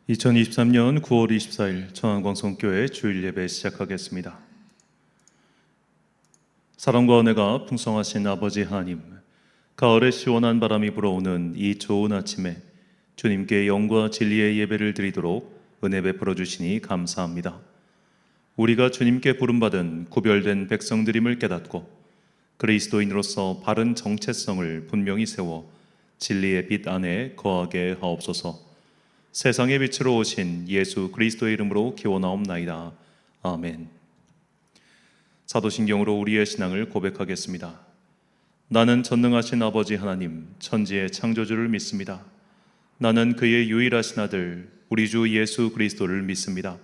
2023년 9월 24일 청안광성교회 주일 예배 시작하겠습니다. 사랑과 은혜가 풍성하신 아버지 하나님, 가을의 시원한 바람이 불어오는 이 좋은 아침에 주님께 영과 진리의 예배를 드리도록 은혜 베풀어 주시니 감사합니다. 우리가 주님께 부름받은 구별된 백성들임을 깨닫고 그리스도인으로서 바른 정체성을 분명히 세워 진리의 빛 안에 거하게 하옵소서. 세상의 빛으로 오신 예수 그리스도의 이름으로 기원하옵나이다. 아멘. 사도신경으로 우리의 신앙을 고백하겠습니다. 나는 전능하신 아버지 하나님, 천지의 창조주를 믿습니다. 나는 그의 유일하신 아들, 우리 주 예수 그리스도를 믿습니다.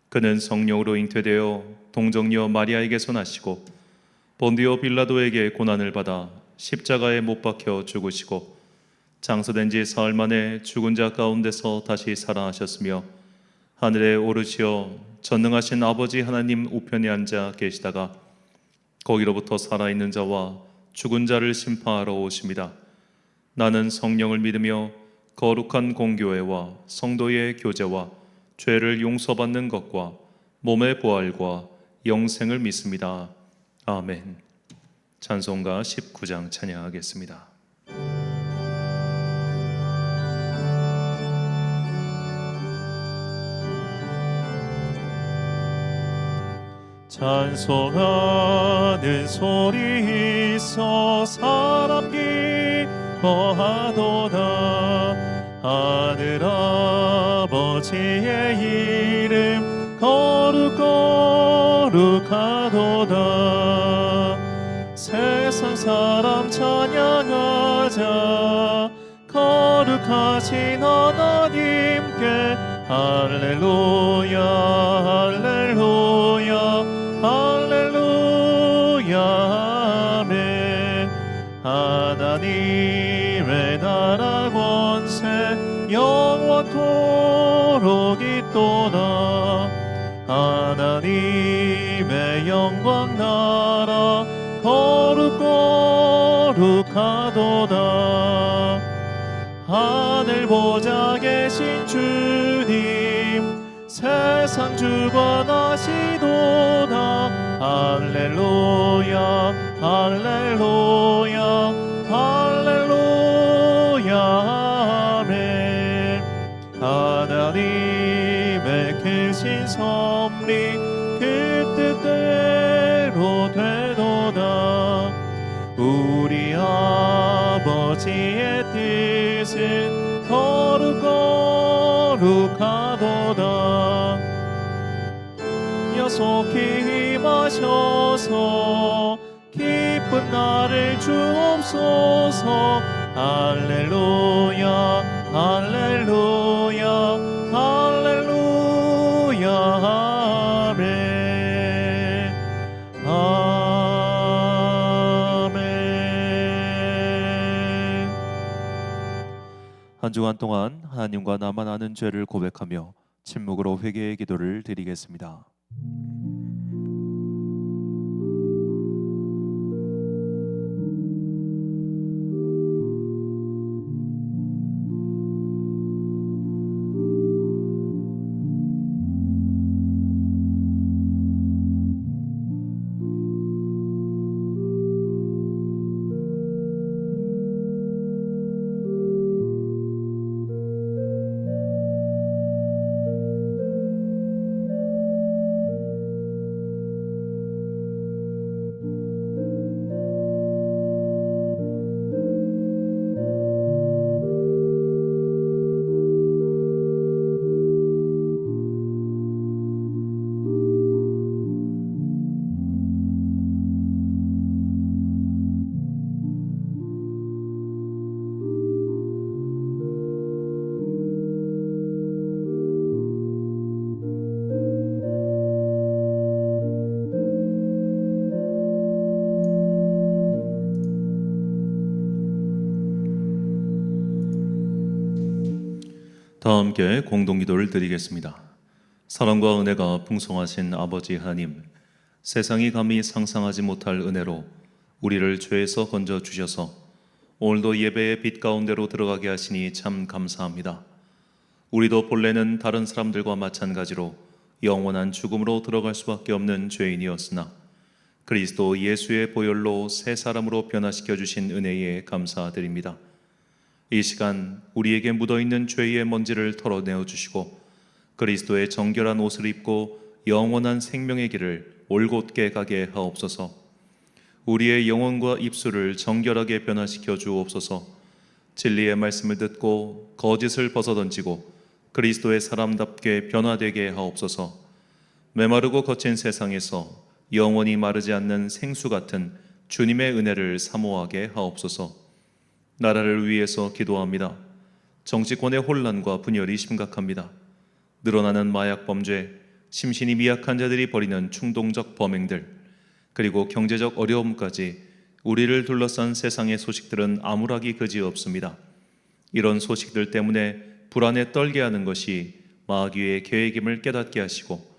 그는 성령으로 잉태되어 동정녀 마리아에게서 나시고 본디오 빌라도에게 고난을 받아 십자가에 못 박혀 죽으시고 장사된 지 사흘 만에 죽은 자 가운데서 다시 살아나셨으며 하늘에 오르시어 전능하신 아버지 하나님 우편에 앉아 계시다가 거기로부터 살아있는 자와 죽은 자를 심판하러 오십니다. 나는 성령을 믿으며 거룩한 공교회와 성도의 교제와 죄를 용서받는 것과 몸의 부활과 영생을 믿습니다. 아멘. 찬송가 19장 찬양하겠습니다. 찬송하는 소리 있어 사람 기뻐하도다. 하늘아버지의 이름 거룩거룩하도다. 세상 사람 찬양하자. 거룩하신 하나님께 할렐루야 할렐루야 할렐루야 아멘. 하나님의 나라 권세 영원토록 있도다. 하나님의 영광 나라 거룩거룩하도다. 하늘 보좌 계신 주님 세상 주관하시도다. 할렐루야 할렐루야 할렐루야 아멘. 하나님의 크신 섭리 그 뜻대로 되도다. 우리 아버지의 뜻은 거룩거룩하도다. 속히 임하셔서 기쁜 날을 주옵소서. 할렐루야 할렐루야 할렐루야 아멘 아멘. 한 주간 동안 하나님과 나만 아는 죄를 고백하며 침묵으로 회개의 기도를 드리겠습니다. 다 함께 공동기도를 드리겠습니다. 사랑과 은혜가 풍성하신 아버지 하나님, 세상이 감히 상상하지 못할 은혜로 우리를 죄에서 건져 주셔서 오늘도 예배의 빛 가운데로 들어가게 하시니 참 감사합니다. 우리도 본래는 다른 사람들과 마찬가지로 영원한 죽음으로 들어갈 수밖에 없는 죄인이었으나 그리스도 예수의 보혈로 새 사람으로 변화시켜 주신 은혜에 감사드립니다. 이 시간 우리에게 묻어있는 죄의 먼지를 털어내어 주시고 그리스도의 정결한 옷을 입고 영원한 생명의 길을 올곧게 가게 하옵소서. 우리의 영혼과 입술을 정결하게 변화시켜 주옵소서. 진리의 말씀을 듣고 거짓을 벗어던지고 그리스도의 사람답게 변화되게 하옵소서. 메마르고 거친 세상에서 영원히 마르지 않는 생수 같은 주님의 은혜를 사모하게 하옵소서. 나라를 위해서 기도합니다. 정치권의 혼란과 분열이 심각합니다. 늘어나는 마약 범죄, 심신이 미약한 자들이 벌이는 충동적 범행들, 그리고 경제적 어려움까지 우리를 둘러싼 세상의 소식들은 암울하기 그지없습니다. 이런 소식들 때문에 불안에 떨게 하는 것이 마귀의 계획임을 깨닫게 하시고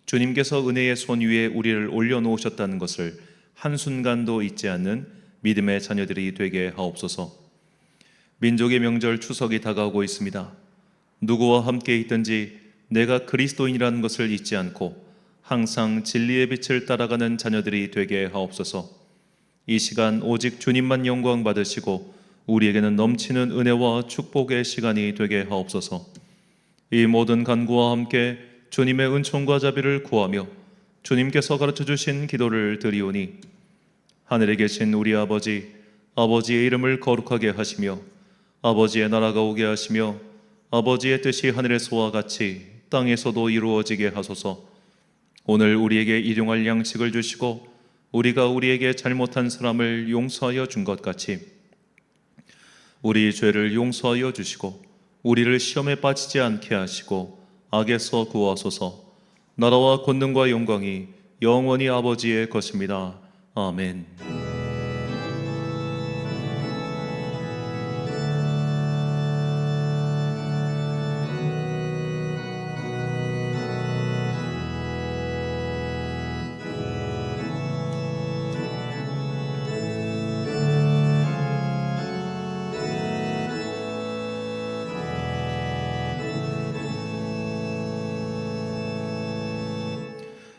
주님께서 은혜의 손 위에 우리를 올려놓으셨다는 것을 한순간도 잊지 않는 믿음의 자녀들이 되게 하옵소서. 민족의 명절 추석이 다가오고 있습니다. 누구와 함께 있든지 내가 그리스도인이라는 것을 잊지 않고 항상 진리의 빛을 따라가는 자녀들이 되게 하옵소서. 이 시간 오직 주님만 영광 받으시고 우리에게는 넘치는 은혜와 축복의 시간이 되게 하옵소서. 이 모든 간구와 함께 주님의 은총과 자비를 구하며 주님께서 가르쳐 주신 기도를 드리오니 하늘에 계신 우리 아버지, 아버지의 이름을 거룩하게 하시며 아버지의 나라가 오게 하시며 아버지의 뜻이 하늘에서와 같이 땅에서도 이루어지게 하소서. 오늘 우리에게 일용할 양식을 주시고 우리가 우리에게 잘못한 사람을 용서하여 준 것 같이 우리 죄를 용서하여 주시고 우리를 시험에 빠지지 않게 하시고 악에서 구하소서. 나라와 권능과 영광이 영원히 아버지의 것입니다. 아멘.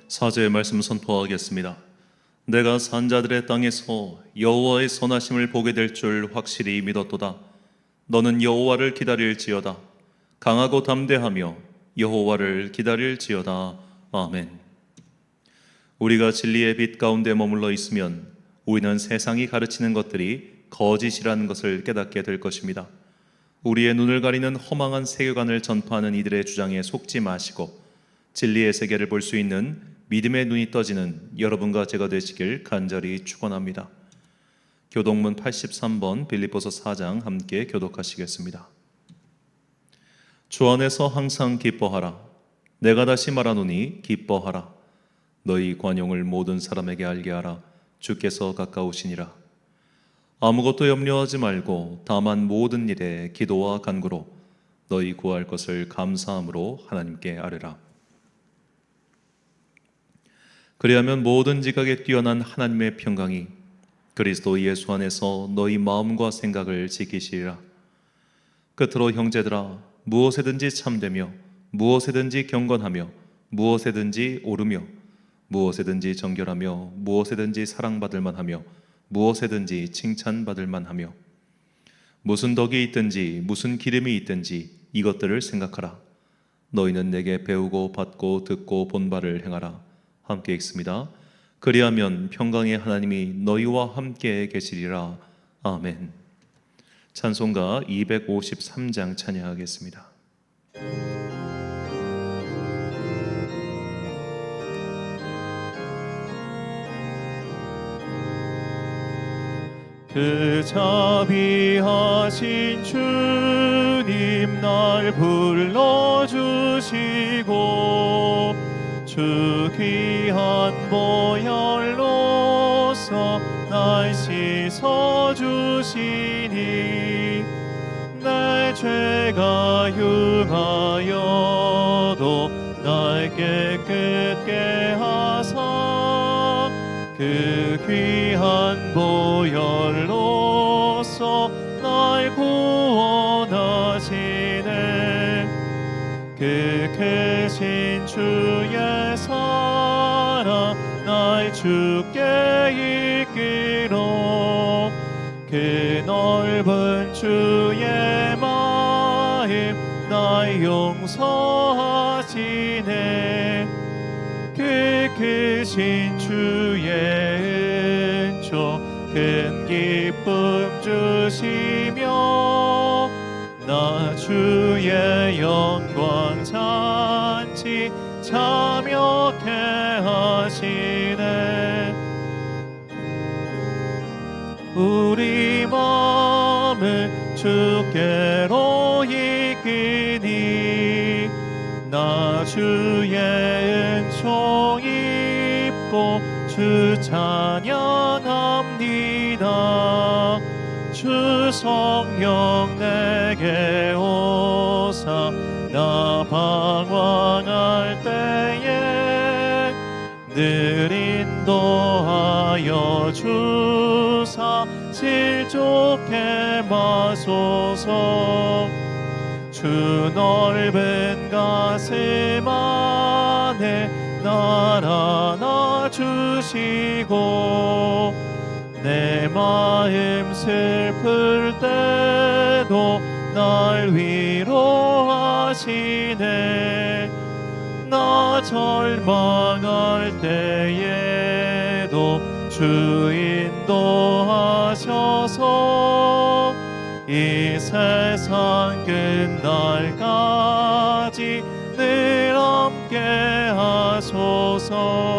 사제의 말씀 선포하겠습니다. 내가 산자들의 땅에서 여호와의 선하심을 보게 될 줄 확실히 믿었도다. 너는 여호와를 기다릴지어다. 강하고 담대하며 여호와를 기다릴지어다. 아멘. 우리가 진리의 빛 가운데 머물러 있으면 우리는 세상이 가르치는 것들이 거짓이라는 것을 깨닫게 될 것입니다. 우리의 눈을 가리는 허망한 세계관을 전파하는 이들의 주장에 속지 마시고 진리의 세계를 볼 수 있는 믿음의 눈이 떠지는 여러분과 제가 되시길 간절히 축원합니다. 교독문 83번 빌립보서 4장 함께 교독하시겠습니다. 주 안에서 항상 기뻐하라. 내가 다시 말하노니 기뻐하라. 너희 관용을 모든 사람에게 알게 하라. 주께서 가까우시니라. 아무것도 염려하지 말고 다만 모든 일에 기도와 간구로 너희 구할 것을 감사함으로 하나님께 아뢰라. 그리하면 모든 지각에 뛰어난 하나님의 평강이 그리스도 예수 안에서 너희 마음과 생각을 지키시리라. 끝으로 형제들아, 무엇에든지 참되며 무엇에든지 경건하며 무엇에든지 오르며 무엇에든지 정결하며 무엇에든지 사랑받을 만하며 무엇에든지 칭찬받을 만하며 무슨 덕이 있든지 무슨 기름이 있든지 이것들을 생각하라. 너희는 내게 배우고 받고 듣고 본 바를 행하라. 함께 읽습니다. 그리하면 평강의 하나님이 너희와 함께 계시리라. 아멘. 찬송가 253장 찬양하겠습니다. 그 자비하신 주님 날 불러주시고 주 귀한 보혈로서 날 씻어주시니 내 죄가 흉하여도 날 깨끗게 하사 그 귀한 보혈로서 날 구원하시네. 그 크신 주의 사랑 날 주께 이끌어 그 넓은 주의 마음 날 용서하시네 그 크신 주의 은총 큰 기쁨 주시며 나 주의 영광 잔치 참여케 하시네 우리 마음을 주께로 이끄니 나 주의 은총 입고 주 찬양합니다 주 성령 내게 오사 나 방황할 때에 늘 인도하여 주사 질 좋게 마소서 주 넓은 가슴 안에 날 안아주시고 내 마음 슬플 때도 날 위로하시네 나 절망할 때에도 주 인도하셔서 이 세상 끝날까지 늘 함께 하소서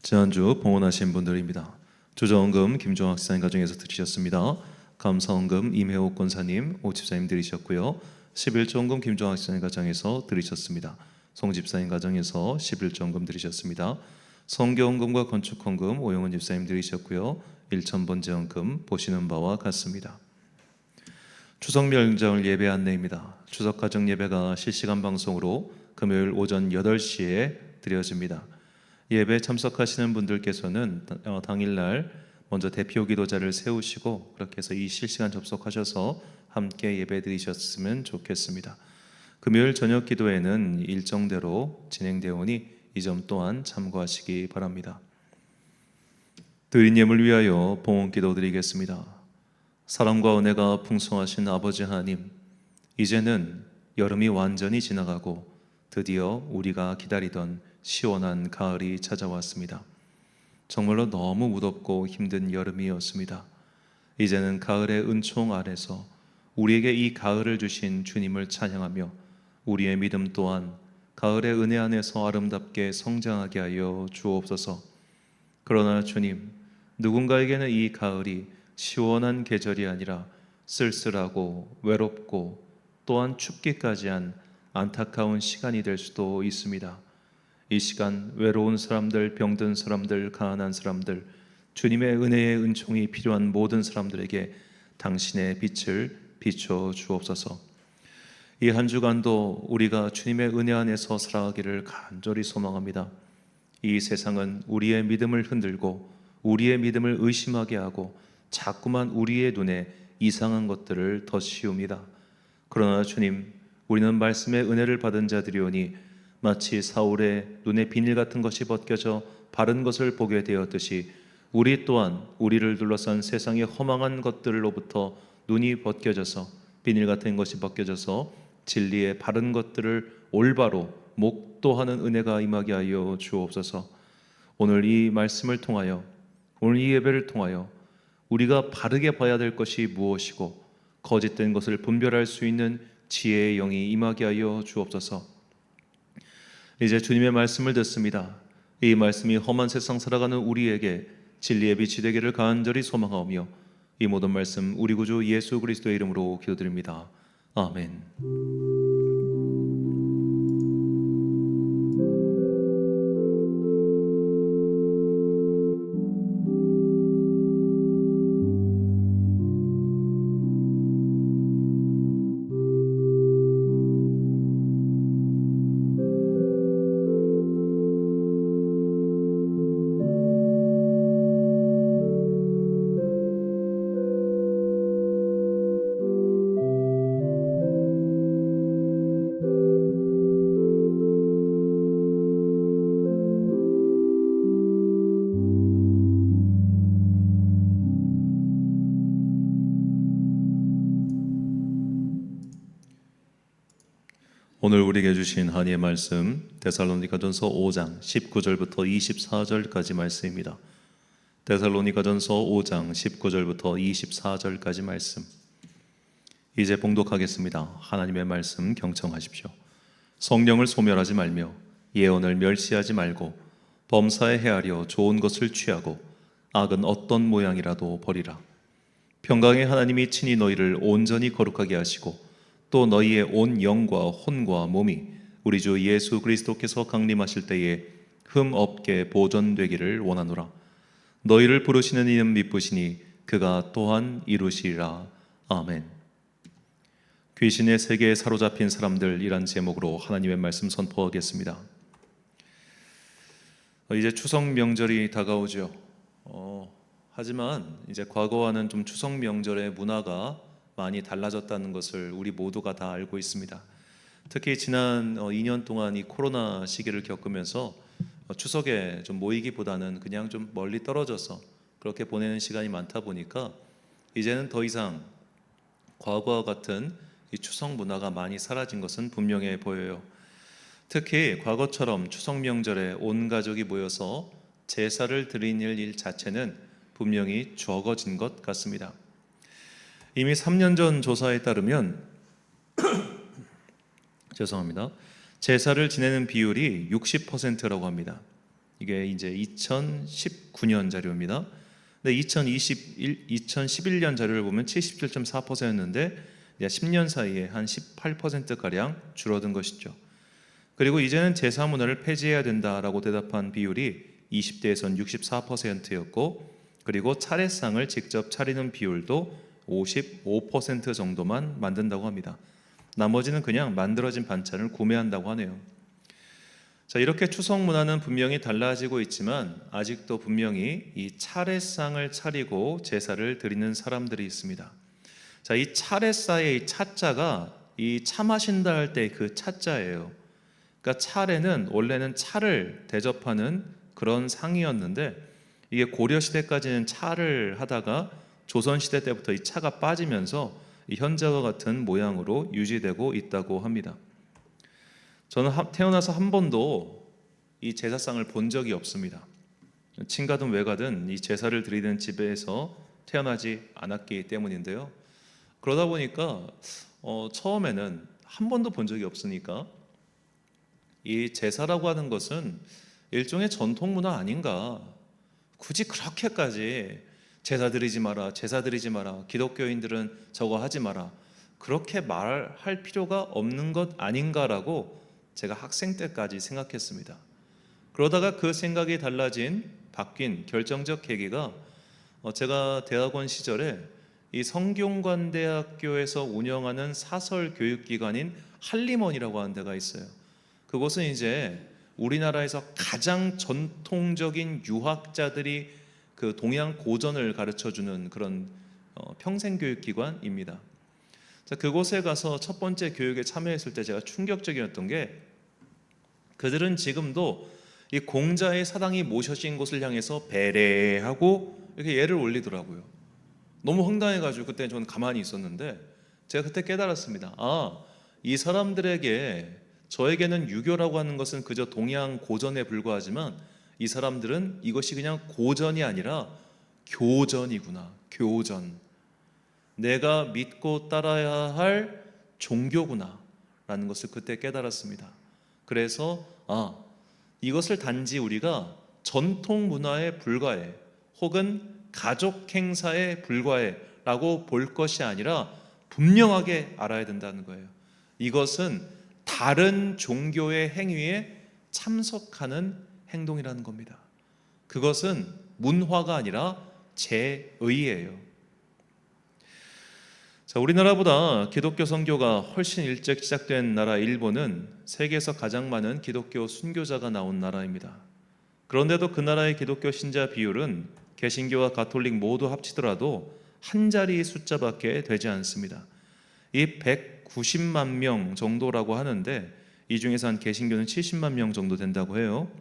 지난주 봉헌하신 분들입니다. 주저헌금 김종학 집사님 가정에서 드리셨습니다. 감사헌금 임혜옥 권사님, 오 집사님 드리셨고요. 11조헌금 김종학 집사님 가정에서 드리셨습니다. 송 집사님 가정에서 11조헌금 드리셨습니다. 성교헌금과 건축헌금 오영훈 집사님 드리셨고요. 1,000번제헌금 보시는 바와 같습니다. 추석 명절 예배 안내입니다. 추석 가정 예배가 실시간 방송으로 금요일 오전 8시에 드려집니다. 예배 참석하시는 분들께서는 당일날 먼저 대표 기도자를 세우시고 그렇게 해서 이 실시간 접속하셔서 함께 예배 드리셨으면 좋겠습니다. 금요일 저녁 기도회는 일정대로 진행되오니 이 점 또한 참고하시기 바랍니다. 드린 예물 위하여 봉헌 기도 드리겠습니다. 사랑과 은혜가 풍성하신 아버지 하나님, 이제는 여름이 완전히 지나가고 드디어 우리가 기다리던 시원한 가을이 찾아왔습니다. 정말로 너무 무덥고 힘든 여름이었습니다. 이제는 가을의 은총 아래서 우리에게 이 가을을 주신 주님을 찬양하며 우리의 믿음 또한 가을의 은혜 안에서 아름답게 성장하게 하여 주옵소서. 그러나 주님, 누군가에게는 이 가을이 시원한 계절이 아니라 쓸쓸하고 외롭고 또한 춥기까지 한 안타까운 시간이 될 수도 있습니다. 이 시간 외로운 사람들, 병든 사람들, 가난한 사람들, 주님의 은혜의 은총이 필요한 모든 사람들에게 당신의 빛을 비춰 주옵소서. 이 한 주간도 우리가 주님의 은혜 안에서 살아가기를 간절히 소망합니다. 이 세상은 우리의 믿음을 흔들고 우리의 믿음을 의심하게 하고 자꾸만 우리의 눈에 이상한 것들을 더 씌웁니다. 그러나 주님, 우리는 말씀의 은혜를 받은 자들이오니 마치 사울의 눈에 비닐 같은 것이 벗겨져 바른 것을 보게 되었듯이 우리 또한 우리를 둘러싼 세상의 허망한 것들로부터 눈이 벗겨져서 비닐 같은 것이 벗겨져서 진리의 바른 것들을 올바로 목도하는 은혜가 임하게 하여 주옵소서. 오늘 이 말씀을 통하여 오늘 이 예배를 통하여 우리가 바르게 봐야 될 것이 무엇이고 거짓된 것을 분별할 수 있는 지혜의 영이 임하게 하여 주옵소서. 이제 주님의 말씀을 듣습니다. 이 말씀이 험한 세상 살아가는 우리에게 진리의 빛이 되기를 간절히 소망하오며 이 모든 말씀 우리 구주 예수 그리스도의 이름으로 기도드립니다. 아멘. 오늘 우리에게 주신 한의의 말씀 데살로니가전서 5장 19절부터 24절까지 말씀입니다. 데살로니가전서 5장 19절부터 24절까지 말씀 이제 봉독하겠습니다. 하나님의 말씀 경청하십시오. 성령을 소멸하지 말며 예언을 멸시하지 말고 범사에 헤아려 좋은 것을 취하고 악은 어떤 모양이라도 버리라. 평강의 하나님이 친히 너희를 온전히 거룩하게 하시고 또 너희의 온 영과 혼과 몸이 우리 주 예수 그리스도께서 강림하실 때에 흠 없게 보존되기를 원하노라. 너희를 부르시는 이는 미쁘시니 그가 또한 이루시리라. 아멘. 귀신의 세계에 사로잡힌 사람들이란 제목으로 하나님의 말씀 선포하겠습니다. 이제 추석 명절이 다가오죠. 하지만 이제 과거와는 좀 추석 명절의 문화가 많이 달라졌다는 것을 우리 모두가 다 알고 있습니다. 특히 지난 2년 동안 이 코로나 시기를 겪으면서 추석에 좀 모이기보다는 그냥 좀 멀리 떨어져서 그렇게 보내는 시간이 많다 보니까 이제는 더 이상 과거와 같은 이 추석 문화가 많이 사라진 것은 분명해 보여요. 특히 과거처럼 추석 명절에 온 가족이 모여서 제사를 드리는 일 자체는 분명히 적어진 것 같습니다. 이미 3년 전 조사에 따르면 제사를 지내는 비율이 60%라고 합니다. 이게 이제 2019년 자료입니다. 근데 2011년 자료를 보면 77.4%였는데 10년 사이에 한 18%가량 줄어든 것이죠. 그리고 이제는 제사 문화를 폐지해야 된다라고 대답한 비율이 20대에선 64%였고, 그리고 차례상을 직접 차리는 비율도 55% 정도만 만든다고 합니다. 나머지는 그냥 만들어진 반찬을 구매한다고 하네요. 자, 이렇게 추석 문화는 분명히 달라지고 있지만 아직도 분명히 이 차례상을 차리고 제사를 드리는 사람들이 있습니다. 자, 이 차례사의 이 차자가 이 차 마신다 할 때 그 차자예요. 그러니까 차례는 원래는 차를 대접하는 그런 상이었는데, 이게 고려 시대까지는 차를 하다가 조선 시대 때부터 이 차가 빠지면서 이 현재와 같은 모양으로 유지되고 있다고 합니다. 저는 태어나서 한 번도 이 제사상을 본 적이 없습니다. 친가든 외가든 이 제사를 드리는 집에서 태어나지 않았기 때문인데요. 그러다 보니까 처음에는 한 번도 본 적이 없으니까 이 제사라고 하는 것은 일종의 전통 문화 아닌가, 굳이 그렇게까지 제사 드리지 마라, 제사 드리지 마라, 기독교인들은 저거 하지 마라, 그렇게 말할 필요가 없는 것 아닌가라고 제가 학생 때까지 생각했습니다. 그러다가 그 생각이 바뀐 결정적 계기가 제가 대학원 시절에 이 성균관대학교에서 운영하는 사설 교육기관인 한림원이라고 하는 데가 있어요. 그곳은 이제 우리나라에서 가장 전통적인 유학자들이 그 동양 고전을 가르쳐주는 그런 평생교육기관입니다. 자, 그곳에 가서 첫 번째 교육에 참여했을 때 제가 충격적이었던 게, 그들은 지금도 이 공자의 사당이 모셔진 곳을 향해서 배례하고 이렇게 예를 올리더라고요. 너무 황당해가지고 그때 저는 가만히 있었는데 제가 그때 깨달았습니다. 이 사람들에게, 저에게는 유교라고 하는 것은 그저 동양 고전에 불과하지만 이 사람들은 이것이 그냥 고전이 아니라 교전이구나. 교전. 내가 믿고 따라야 할 종교구나 라는 것을 그때 깨달았습니다. 그래서 이것을 단지 우리가 전통 문화에 불과해, 혹은 가족 행사에 불과해 라고 볼 것이 아니라 분명하게 알아야 된다는 거예요. 이것은 다른 종교의 행위에 참석하는 행동이라는 겁니다. 그것은 문화가 아니라 제의예요. 자, 우리나라보다 기독교 선교가 훨씬 일찍 시작된 나라 일본은 세계에서 가장 많은 기독교 순교자가 나온 나라입니다. 그런데도 그 나라의 기독교 신자 비율은 개신교와 가톨릭 모두 합치더라도 한 자리 숫자밖에 되지 않습니다. 이 190만 명 정도라고 하는데, 이 중에서 한 개신교는 70만 명 정도 된다고 해요.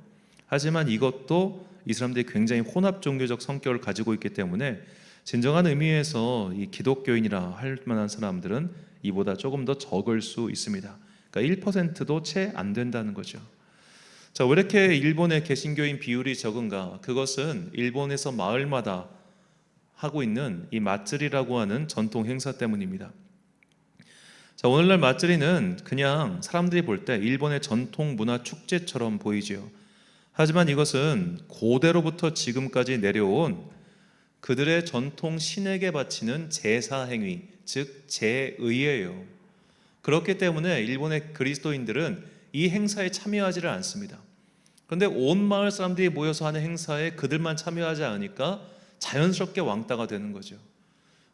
하지만 이것도 이 사람들이 굉장히 혼합 종교적 성격을 가지고 있기 때문에 진정한 의미에서 이 기독교인이라 할 만한 사람들은 이보다 조금 더 적을 수 있습니다. 그러니까 1%도 채 안 된다는 거죠. 자, 왜 이렇게 일본의 개신교인 비율이 적은가? 그것은 일본에서 마을마다 하고 있는 이 마쓰리라고 하는 전통 행사 때문입니다. 자, 오늘날 마쓰리는 그냥 사람들이 볼 때 일본의 전통 문화 축제처럼 보이지요. 하지만 이것은 고대로부터 지금까지 내려온 그들의 전통 신에게 바치는 제사 행위, 즉 제의예요. 그렇기 때문에 일본의 그리스도인들은 이 행사에 참여하지를 않습니다. 그런데 온 마을 사람들이 모여서 하는 행사에 그들만 참여하지 않으니까 자연스럽게 왕따가 되는 거죠.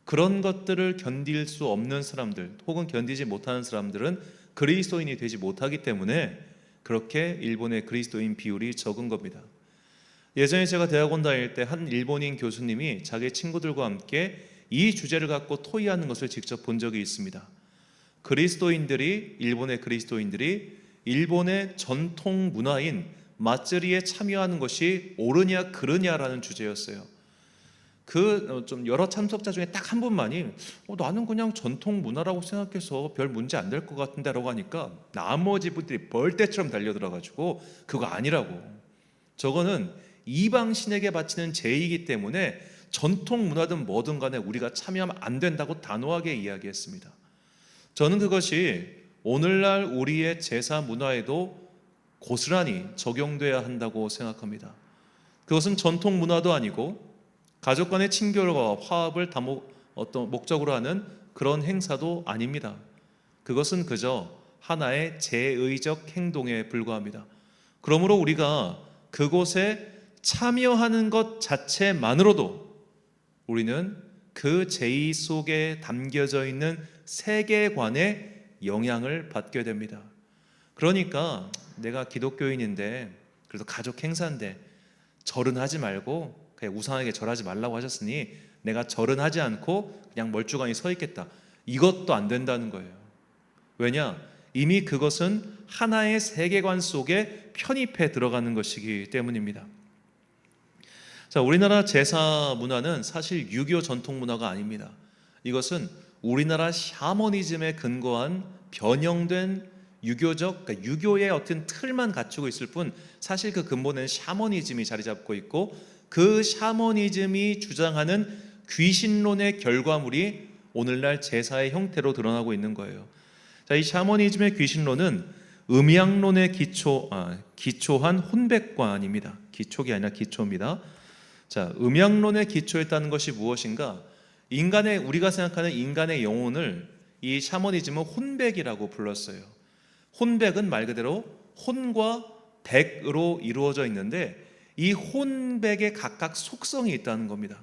그런 것들을 견딜 수 없는 사람들 혹은 견디지 못하는 사람들은 그리스도인이 되지 못하기 때문에 그렇게 일본의 그리스도인 비율이 적은 겁니다. 예전에 제가 대학원 다닐 때 한 일본인 교수님이 자기 친구들과 함께 이 주제를 갖고 토의하는 것을 직접 본 적이 있습니다. 일본의 그리스도인들이 일본의 전통 문화인 마쓰리에 참여하는 것이 옳으냐 그르냐라는 주제였어요. 좀 여러 참석자 중에 딱 한 분만이 나는 그냥 전통 문화라고 생각해서 별 문제 안 될 것 같은데 라고 하니까 나머지 분들이 벌떼처럼 달려들어가지고 그거 아니라고, 저거는 이방 신에게 바치는 제의이기 때문에 전통 문화든 뭐든 간에 우리가 참여하면 안 된다고 단호하게 이야기했습니다. 저는 그것이 오늘날 우리의 제사 문화에도 고스란히 적용돼야 한다고 생각합니다. 그것은 전통 문화도 아니고 가족 간의 친교와 화합을 어떤 목적으로 하는 그런 행사도 아닙니다. 그것은 그저 하나의 제의적 행동에 불과합니다. 그러므로 우리가 그곳에 참여하는 것 자체만으로도 우리는 그 제의 속에 담겨져 있는 세계관에 영향을 받게 됩니다. 그러니까 내가 기독교인인데 그래도 가족 행사인데 절은 하지 말고 그냥 우상에게 절하지 말라고 하셨으니 내가 절은 하지 않고 그냥 멀쩡하게 서 있겠다, 이것도 안 된다는 거예요. 왜냐? 이미 그것은 하나의 세계관 속에 편입해 들어가는 것이기 때문입니다. 자, 우리나라 제사 문화는 사실 유교 전통 문화가 아닙니다. 이것은 우리나라 샤머니즘에 근거한 변형된 그러니까 유교의 어떤 틀만 갖추고 있을 뿐 사실 그 근본에는 샤머니즘이 자리 잡고 있고 그 샤머니즘이 주장하는 귀신론의 결과물이 오늘날 제사의 형태로 드러나고 있는 거예요. 자, 이 샤머니즘의 귀신론은 음양론에 기초한 혼백관입니다. 기초가 아니라 기초입니다. 자, 음양론에 기초했다는 것이 무엇인가? 우리가 생각하는 인간의 영혼을 이 샤머니즘은 혼백이라고 불렀어요. 혼백은 말 그대로 혼과 백으로 이루어져 있는데 이 혼백에 각각 속성이 있다는 겁니다.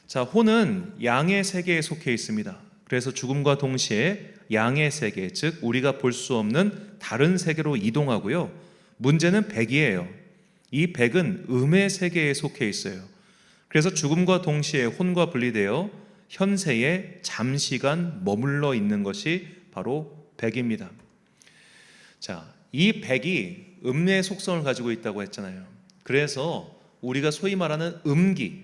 자, 혼은 양의 세계에 속해 있습니다. 그래서 죽음과 동시에 양의 세계, 즉 우리가 볼 수 없는 다른 세계로 이동하고요. 문제는 백이에요. 이 백은 음의 세계에 속해 있어요. 그래서 죽음과 동시에 혼과 분리되어 현세에 잠시간 머물러 있는 것이 바로 백입니다. 자, 이 백이 음의 속성을 가지고 있다고 했잖아요. 그래서 우리가 소위 말하는 음기,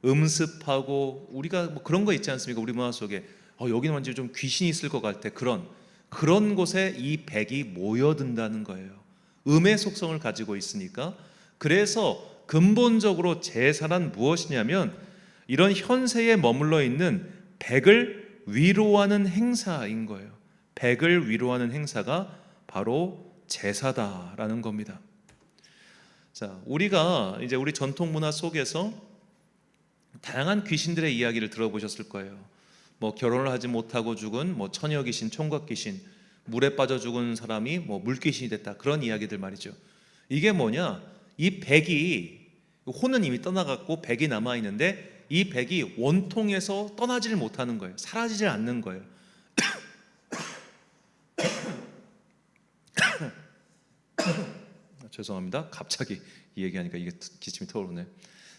음습하고 우리가 뭐 그런 거 있지 않습니까? 우리 문화 속에 여기는 왠지 좀 귀신이 있을 것 같아. 그런 곳에 이 백이 모여든다는 거예요. 음의 속성을 가지고 있으니까. 그래서 근본적으로 제사란 무엇이냐면 이런 현세에 머물러 있는 백을 위로하는 행사인 거예요. 백을 위로하는 행사가 바로 제사다라는 겁니다. 자, 우리가 이제 우리 전통 문화 속에서 다양한 귀신들의 이야기를 들어보셨을 거예요. 뭐 결혼을 하지 못하고 죽은 처녀 귀신, 총각 귀신, 물에 빠져 죽은 사람이 물귀신이 됐다, 그런 이야기들 말이죠. 이게 뭐냐? 이 백이, 혼은 이미 떠나갔고 백이 남아 있는데 이 백이 원통에서 떠나지를 못하는 거예요. 사라지질 않는 거예요. 죄송합니다. 갑자기 이 얘기하니까 이게 기침이 터오르네.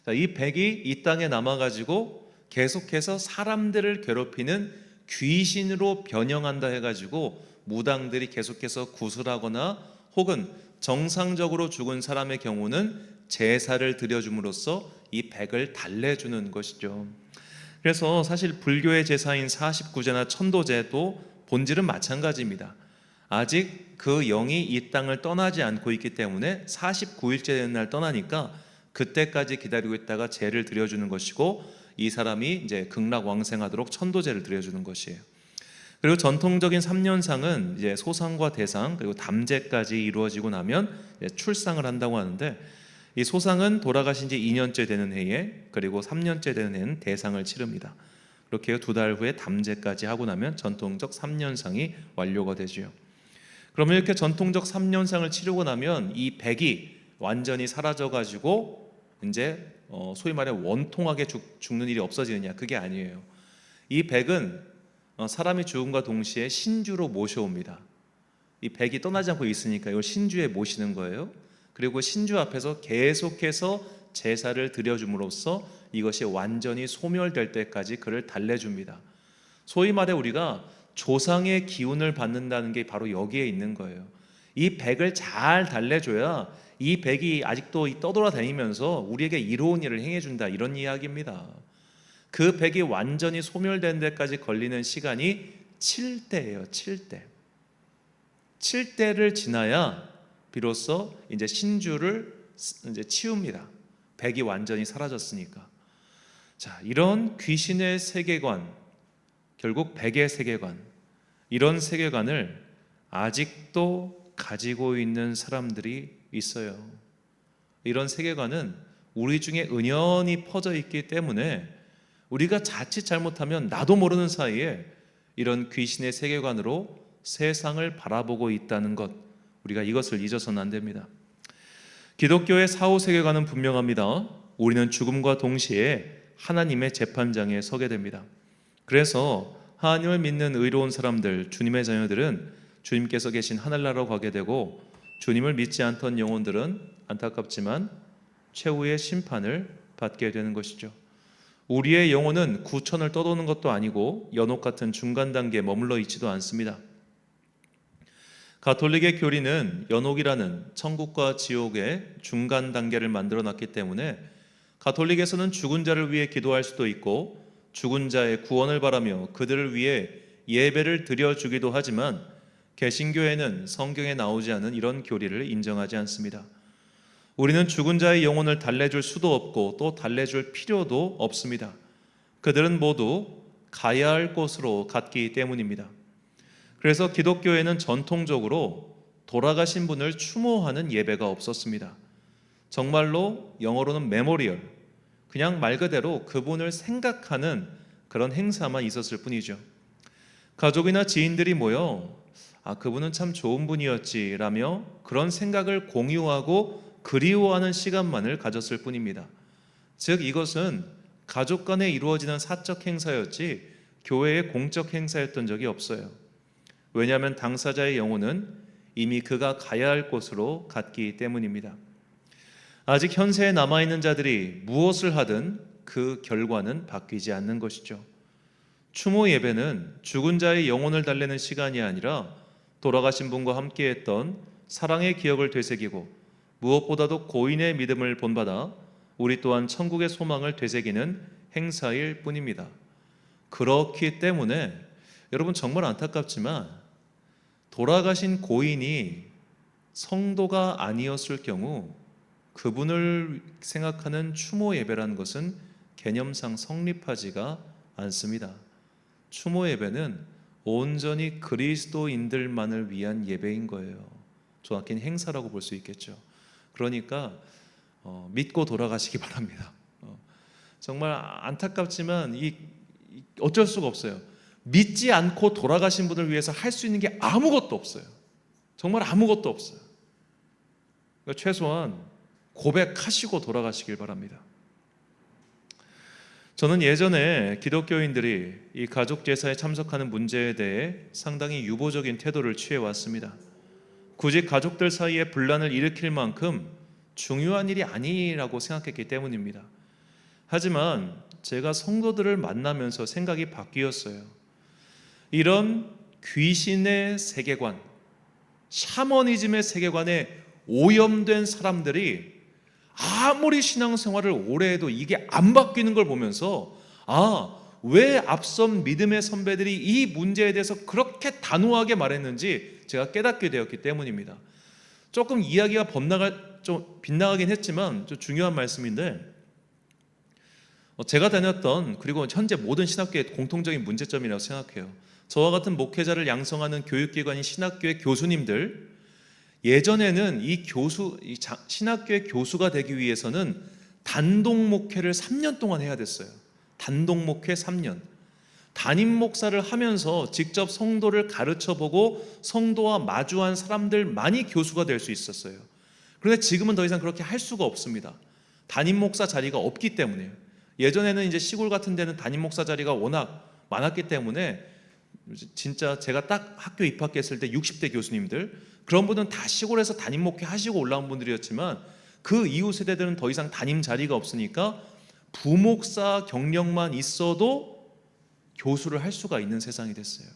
자, 이 백이 이 땅에 남아가지고 계속해서 사람들을 괴롭히는 귀신으로 변형한다 해가지고 무당들이 계속해서 구슬하거나 혹은 정상적으로 죽은 사람의 경우는 제사를 드려줌으로써 이 백을 달래주는 것이죠. 그래서 사실 불교의 제사인 49제나 천도제도 본질은 마찬가지입니다. 아직 그 영이 이 땅을 떠나지 않고 있기 때문에 49일째 되는 날 떠나니까 그때까지 기다리고 있다가 제를 드려주는 것이고, 이 사람이 이제 극락왕생하도록 천도제를 드려주는 것이에요. 그리고 전통적인 3년상은 이제 소상과 대상 그리고 담제까지 이루어지고 나면 출상을 한다고 하는데, 이 소상은 돌아가신 지 2년째 되는 해에, 그리고 3년째 되는 해는 대상을 치릅니다. 그렇게 2달 후에 담제까지 하고 나면 전통적 3년상이 완료가 되죠. 그러면 이렇게 전통적 3년상을 치르고 나면 이 백이 완전히 사라져가지고 이제 소위 말해 원통하게 죽는 일이 없어지느냐? 그게 아니에요. 이 백은 사람이 죽음과 동시에 신주로 모셔옵니다. 이 백이 떠나지 않고 있으니까 이걸 신주에 모시는 거예요. 그리고 신주 앞에서 계속해서 제사를 드려줌으로써 이것이 완전히 소멸될 때까지 그를 달래줍니다. 소위 말해 우리가 조상의 기운을 받는다는 게 바로 여기에 있는 거예요. 이 백을 잘 달래줘야 이 백이 아직도 떠돌아다니면서 우리에게 이로운 일을 행해준다, 이런 이야기입니다. 그 백이 완전히 소멸된 데까지 걸리는 시간이 7대예요. 7대. 7대를 지나야 비로소 이제 신주를 이제 치웁니다. 백이 완전히 사라졌으니까. 자, 이런 귀신의 세계관, 결국 백의 세계관, 이런 세계관을 아직도 가지고 있는 사람들이 있어요. 이런 세계관은 우리 중에 은연히 퍼져 있기 때문에 우리가 자칫 잘못하면 나도 모르는 사이에 이런 귀신의 세계관으로 세상을 바라보고 있다는 것, 우리가 이것을 잊어서는 안 됩니다. 기독교의 사후 세계관은 분명합니다. 우리는 죽음과 동시에 하나님의 재판장에 서게 됩니다. 그래서 하나님을 믿는 의로운 사람들, 주님의 자녀들은 주님께서 계신 하늘나라로 가게 되고, 주님을 믿지 않던 영혼들은 안타깝지만 최후의 심판을 받게 되는 것이죠. 우리의 영혼은 구천을 떠도는 것도 아니고 연옥 같은 중간 단계에 머물러 있지도 않습니다. 가톨릭의 교리는 연옥이라는 천국과 지옥의 중간 단계를 만들어 놨기 때문에 가톨릭에서는 죽은 자를 위해 기도할 수도 있고 죽은 자의 구원을 바라며 그들을 위해 예배를 드려주기도 하지만, 개신교에는 성경에 나오지 않은 이런 교리를 인정하지 않습니다. 우리는 죽은 자의 영혼을 달래줄 수도 없고 또 달래줄 필요도 없습니다. 그들은 모두 가야 할 곳으로 갔기 때문입니다. 그래서 기독교에는 전통적으로 돌아가신 분을 추모하는 예배가 없었습니다. 정말로 영어로는 메모리얼, 그냥 말 그대로 그분을 생각하는 그런 행사만 있었을 뿐이죠. 가족이나 지인들이 모여 그분은 참 좋은 분이었지 라며 그런 생각을 공유하고 그리워하는 시간만을 가졌을 뿐입니다. 즉 이것은 가족 간에 이루어지는 사적 행사였지 교회의 공적 행사였던 적이 없어요. 왜냐하면 당사자의 영혼은 이미 그가 가야 할 곳으로 갔기 때문입니다. 아직 현세에 남아있는 자들이 무엇을 하든 그 결과는 바뀌지 않는 것이죠. 추모 예배는 죽은 자의 영혼을 달래는 시간이 아니라 돌아가신 분과 함께했던 사랑의 기억을 되새기고 무엇보다도 고인의 믿음을 본받아 우리 또한 천국의 소망을 되새기는 행사일 뿐입니다. 그렇기 때문에 여러분 정말 안타깝지만 돌아가신 고인이 성도가 아니었을 경우 그분을 생각하는 추모 예배라는 것은 개념상 성립하지가 않습니다. 추모 예배는 온전히 그리스도인들만을 위한 예배인 거예요. 정확히는 행사라고 볼 수 있겠죠. 그러니까 믿고 돌아가시기 바랍니다. 정말 안타깝지만 어쩔 수가 없어요. 믿지 않고 돌아가신 분을 위해서 할 수 있는 게 아무것도 없어요. 정말 아무것도 없어요. 그러니까 최소한 고백하시고 돌아가시길 바랍니다. 저는 예전에 기독교인들이 이 가족 제사에 참석하는 문제에 대해 상당히 유보적인 태도를 취해왔습니다. 굳이 가족들 사이에 분란을 일으킬 만큼 중요한 일이 아니라고 생각했기 때문입니다. 하지만 제가 성도들을 만나면서 생각이 바뀌었어요. 이런 귀신의 세계관, 샤머니즘의 세계관에 오염된 사람들이 아무리 신앙생활을 오래 해도 이게 안 바뀌는 걸 보면서 왜 앞선 믿음의 선배들이 이 문제에 대해서 그렇게 단호하게 말했는지 제가 깨닫게 되었기 때문입니다. 조금 이야기가 좀 빗나가긴 했지만 좀 중요한 말씀인데, 제가 다녔던, 그리고 현재 모든 신학교의 공통적인 문제점이라고 생각해요. 저와 같은 목회자를 양성하는 교육기관인 신학교의 교수님들, 예전에는 이 신학교의 교수가 되기 위해서는 단독 목회를 3년 동안 해야 됐어요. 단독 목회 3년. 담임 목사를 하면서 직접 성도를 가르쳐보고 성도와 마주한 사람들만이 교수가 될 수 있었어요. 그런데 지금은 더 이상 그렇게 할 수가 없습니다. 담임 목사 자리가 없기 때문에요. 예전에는 이제 시골 같은 데는 담임 목사 자리가 워낙 많았기 때문에 진짜 제가 딱 학교 입학했을 때 60대 교수님들, 그런 분은 다 시골에서 담임 목회 하시고 올라온 분들이었지만 그 이후 세대들은 더 이상 담임 자리가 없으니까 부목사 경력만 있어도 교수를 할 수가 있는 세상이 됐어요.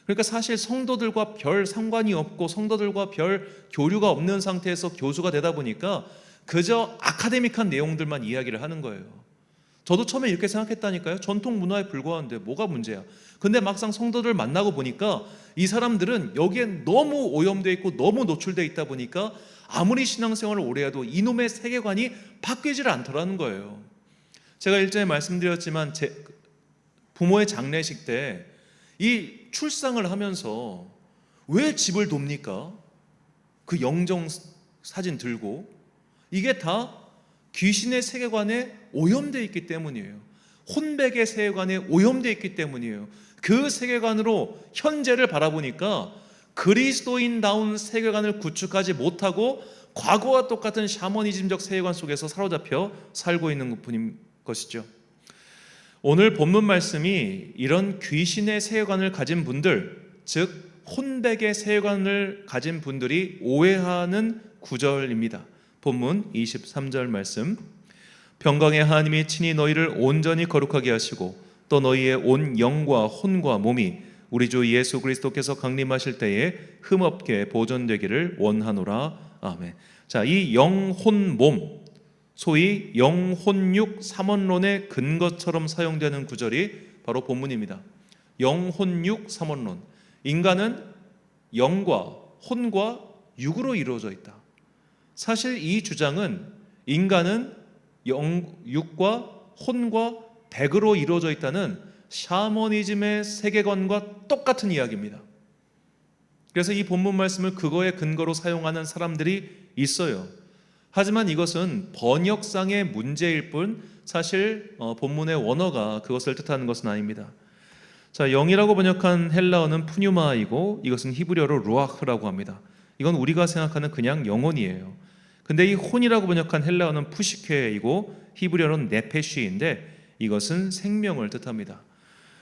그러니까 사실 성도들과 별 상관이 없고 성도들과 별 교류가 없는 상태에서 교수가 되다 보니까 그저 아카데믹한 내용들만 이야기를 하는 거예요. 저도 처음에 이렇게 생각했다니까요. 전통 문화에 불과한데 뭐가 문제야. 근데 막상 성도들 만나고 보니까 이 사람들은 여기에 너무 오염되어 있고 너무 노출되어 있다 보니까 아무리 신앙생활을 오래 해도 이놈의 세계관이 바뀌질 않더라는 거예요. 제가 일전에 말씀드렸지만 제 부모의 장례식 때 이 출상을 하면서 왜 집을 돕니까? 그 영정 사진 들고. 이게 다 귀신의 세계관에 오염되어 있기 때문이에요. 혼백의 세계관에 오염되어 있기 때문이에요. 그 세계관으로 현재를 바라보니까 그리스도인다운 세계관을 구축하지 못하고 과거와 똑같은 샤머니즘적 세계관 속에서 사로잡혀 살고 있는 분인 것이죠. 오늘 본문 말씀이 이런 귀신의 세계관을 가진 분들, 즉 혼백의 세계관을 가진 분들이 오해하는 구절입니다. 본문 23절 말씀, 평강의 하나님이 친히 너희를 온전히 거룩하게 하시고 또 너희의 온 영과 혼과 몸이 우리 주 예수 그리스도께서 강림하실 때에 흠없게 보존되기를 원하노라. 아멘. 자, 이 영, 혼, 몸, 소위 영혼육 삼원론의 근거처럼 사용되는 구절이 바로 본문입니다. 영혼육 삼원론. 인간은 영과 혼과 육으로 이루어져 있다. 사실 이 주장은 인간은 육과 혼과 백으로 이루어져 있다는 샤머니즘의 세계관과 똑같은 이야기입니다. 그래서 이 본문 말씀을 그거의 근거로 사용하는 사람들이 있어요. 하지만 이것은 번역상의 문제일 뿐 사실 본문의 원어가 그것을 뜻하는 것은 아닙니다. 자, 영이라고 번역한 헬라어는 푸뉴마이고 이것은 히브리어로 루아흐라고 합니다. 이건 우리가 생각하는 그냥 영혼이에요. 근데 이 혼이라고 번역한 헬라어는 푸시케이고 히브리어는 네페쉬인데 이것은 생명을 뜻합니다.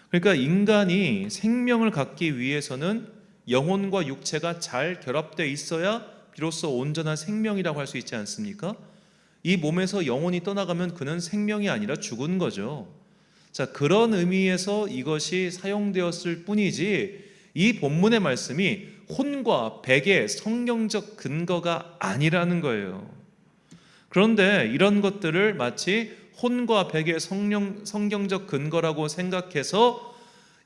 그러니까 인간이 생명을 갖기 위해서는 영혼과 육체가 잘 결합되어 있어야 비로소 온전한 생명이라고 할 수 있지 않습니까? 이 몸에서 영혼이 떠나가면 그는 생명이 아니라 죽은 거죠. 자, 그런 의미에서 이것이 사용되었을 뿐이지 이 본문의 말씀이 혼과 백의 성경적 근거가 아니라는 거예요. 그런데 이런 것들을 마치 혼과 백의 성경적 근거라고 생각해서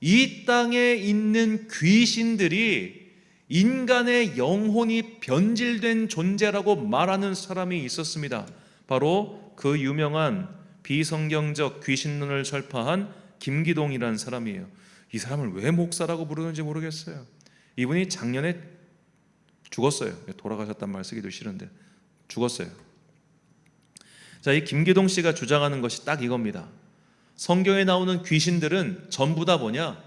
이 땅에 있는 귀신들이 인간의 영혼이 변질된 존재라고 말하는 사람이 있었습니다. 바로 그 유명한 비성경적 귀신론을 설파한 김기동이라는 사람이에요. 이 사람을 왜 목사라고 부르는지 모르겠어요. 이분이 작년에 죽었어요. 돌아가셨단 말 쓰기도 싫은데 죽었어요. 자, 이 김기동 씨가 주장하는 것이 딱 이겁니다. 성경에 나오는 귀신들은 전부 다 뭐냐?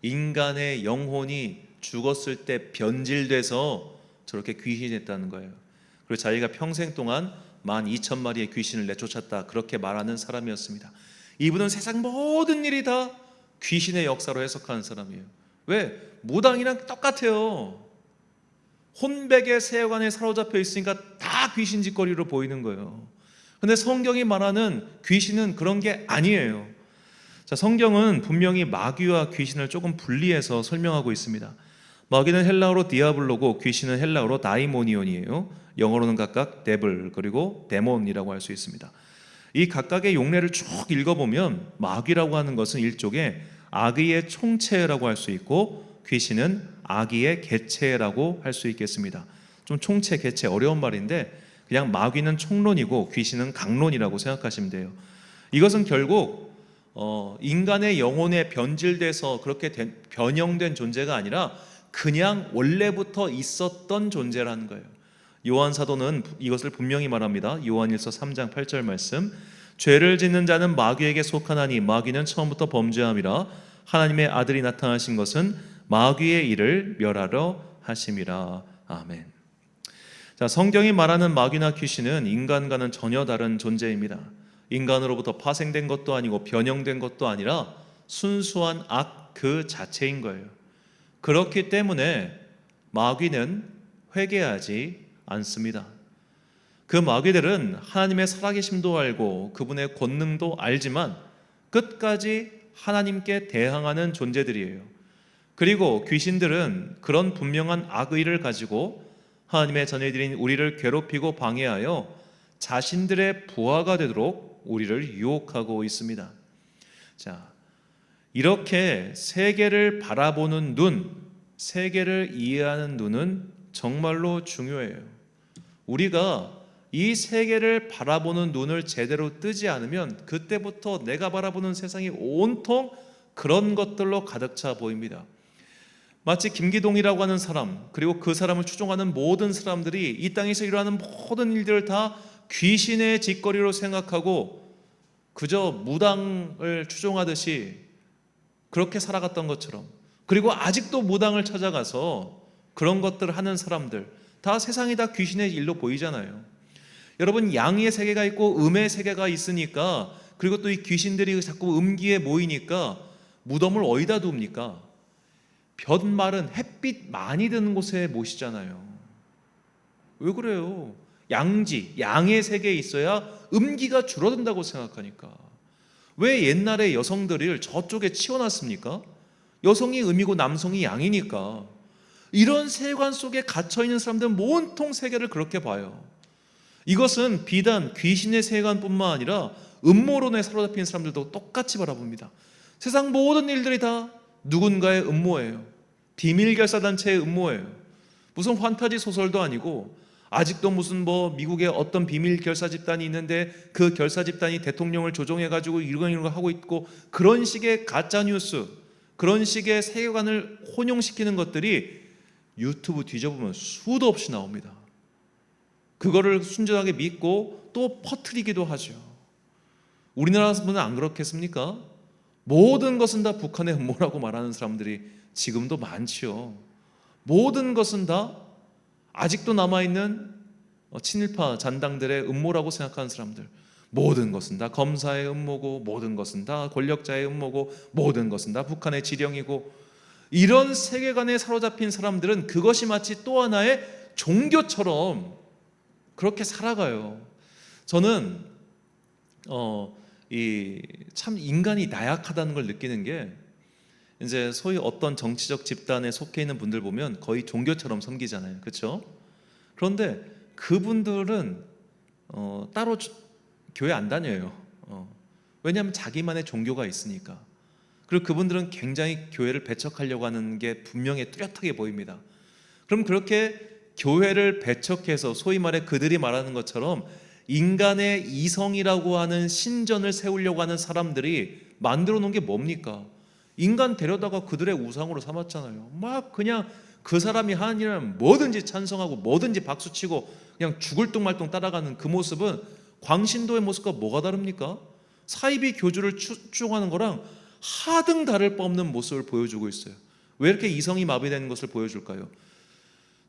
인간의 영혼이 죽었을 때 변질돼서 저렇게 귀신이 됐다는 거예요. 그리고 자기가 평생 동안 12,000마리의 귀신을 내쫓았다, 그렇게 말하는 사람이었습니다. 이분은 세상 모든 일이 다 귀신의 역사로 해석하는 사람이에요. 왜? 무당이랑 똑같아요. 혼백의 세계관에 사로잡혀 있으니까 다 귀신 짓거리로 보이는 거예요. 근데 성경이 말하는 귀신은 그런 게 아니에요. 자, 성경은 분명히 마귀와 귀신을 조금 분리해서 설명하고 있습니다. 마귀는 헬라어로 디아블로고 귀신은 헬라어로 다이모니온이에요. 영어로는 각각 데블 그리고 데몬이라고 할 수 있습니다. 이 각각의 용례를 쭉 읽어보면 마귀라고 하는 것은 일종의 악의의 총체라고 할 수 있고 귀신은 악의의 개체라고 할 수 있겠습니다. 좀 총체, 개체 어려운 말인데 그냥 마귀는 총론이고 귀신은 강론이라고 생각하시면 돼요. 이것은 결국 인간의 영혼에 변질돼서 그렇게 변형된 존재가 아니라 그냥 원래부터 있었던 존재라는 거예요. 요한 사도는 이것을 분명히 말합니다. 요한일서 3장 8절 말씀, 죄를 짓는 자는 마귀에게 속하나니 마귀는 처음부터 범죄함이라 하나님의 아들이 나타나신 것은 마귀의 일을 멸하러 하심이라. 아멘. 자, 성경이 말하는 마귀나 귀신은 인간과는 전혀 다른 존재입니다. 인간으로부터 파생된 것도 아니고 변형된 것도 아니라 순수한 악 그 자체인 거예요. 그렇기 때문에 마귀는 회개하지 않습니다. 그 마귀들은 하나님의 살아계심도 알고 그분의 권능도 알지만 끝까지 하나님께 대항하는 존재들이에요. 그리고 귀신들은 그런 분명한 악의를 가지고 하나님의 자녀들인 우리를 괴롭히고 방해하여 자신들의 부하가 되도록 우리를 유혹하고 있습니다. 자, 이렇게 세계를 바라보는 눈, 세계를 이해하는 눈은 정말로 중요해요. 우리가 이 세계를 바라보는 눈을 제대로 뜨지 않으면 그때부터 내가 바라보는 세상이 온통 그런 것들로 가득 차 보입니다. 마치 김기동이라고 하는 사람, 그리고 그 사람을 추종하는 모든 사람들이 이 땅에서 일어나는 모든 일들을 다 귀신의 짓거리로 생각하고 그저 무당을 추종하듯이 그렇게 살아갔던 것처럼, 그리고 아직도 무당을 찾아가서 그런 것들을 하는 사람들, 다 세상이 다 귀신의 일로 보이잖아요. 여러분, 양의 세계가 있고 음의 세계가 있으니까, 그리고 또 이 귀신들이 자꾸 음기에 모이니까 무덤을 어디다 둡니까? 볕 마른 햇빛 많이 드는 곳에 모시잖아요. 왜 그래요? 양지, 양의 세계에 있어야 음기가 줄어든다고 생각하니까. 왜 옛날에 여성들을 저쪽에 치워놨습니까? 여성이 음이고 남성이 양이니까. 이런 세계관 속에 갇혀있는 사람들은 온통 세계를 그렇게 봐요. 이것은 비단 귀신의 세계관뿐만 아니라 음모론에 사로잡힌 사람들도 똑같이 바라봅니다. 세상 모든 일들이 다 누군가의 음모예요. 비밀결사단체의 음모예요. 무슨 환타지 소설도 아니고, 아직도 무슨 미국의 어떤 비밀 결사 집단이 있는데 그 결사 집단이 대통령을 조종해가지고 이런 거 하고 있고, 그런 식의 가짜 뉴스, 그런 식의 세계관을 혼용시키는 것들이 유튜브 뒤져보면 수도 없이 나옵니다. 그거를 순전하게 믿고 또 퍼뜨리기도 하죠. 우리나라 분은 안 그렇겠습니까? 모든 것은 다 북한의 음모라고 말하는 사람들이 지금도 많지요. 모든 것은 다 아직도 남아있는 친일파 잔당들의 음모라고 생각하는 사람들, 모든 것은 다 검사의 음모고, 모든 것은 다 권력자의 음모고, 모든 것은 다 북한의 지령이고, 이런 세계관에 사로잡힌 사람들은 그것이 마치 또 하나의 종교처럼 그렇게 살아가요. 저는 참 인간이 나약하다는 걸 느끼는 게, 이제 소위 어떤 정치적 집단에 속해 있는 분들 보면 거의 종교처럼 섬기잖아요. 그렇죠? 그런데 그분들은 따로 교회 안 다녀요. 왜냐하면 자기만의 종교가 있으니까. 그리고 그분들은 굉장히 교회를 배척하려고 하는 게 분명히 뚜렷하게 보입니다. 그럼 그렇게 교회를 배척해서 소위 말해 그들이 말하는 것처럼 인간의 이성이라고 하는 신전을 세우려고 하는 사람들이 만들어 놓은 게 뭡니까? 인간 데려다가 그들의 우상으로 삼았잖아요. 막 그냥 그 사람이 하는 일은 뭐든지 찬성하고 뭐든지 박수치고 그냥 죽을 뚱말뚱 따라가는 그 모습은 광신도의 모습과 뭐가 다릅니까? 사이비 교주를 추종하는 거랑 하등 다를 바 없는 모습을 보여주고 있어요. 왜 이렇게 이성이 마비되는 것을 보여줄까요?